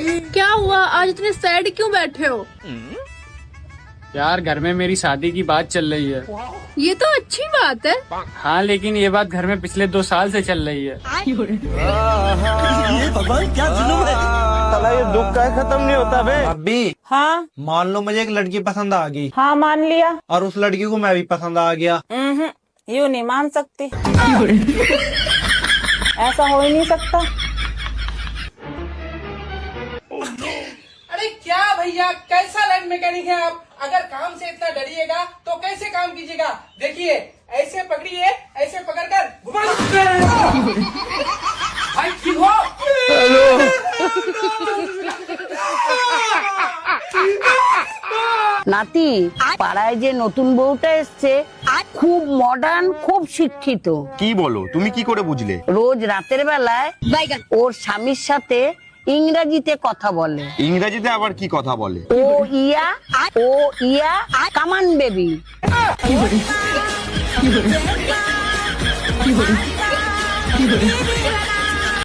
क्या हुआ, आज इतने सैड क्यों बैठे हो? यार घर में मेरी शादी की बात चल रही है। ये तो अच्छी बात है। हाँ लेकिन ये बात घर में पिछले 2 साल से चल रही है। ये भगवान क्या जुल्म है। साला ये दुख का खत्म नहीं होता बे। अभी हाँ मान लो मुझे एक लड़की पसंद आ गई हाँ मान लिया। और उस लड़की को मैं भी पसंद आ गया। यूँ नहीं मान सकती। ऐसा हो ही नहीं सकता। अरे क्या भैया, कैसा लाइन मैकेनिक है आप? अगर काम से इतना डरिएगा तो कैसे काम कीजिएगा? देखिए ऐसे पकड़िए, ऐसे पकड़कर घुमा भाई, ठीक हो? নাতি পাড়ায় যে নতুন বউটা এসছে খুব মডার্ন, খুব শিক্ষিত। কি বলো, তুমি কি করে বুঝলে? রোজ রাতের বেলায় ওর স্বামীর সাথে ইংরেজিতে কথা বলে। ইংরেজিতে আবার কি কথা বলে? ও ইয়া কামান বেবি।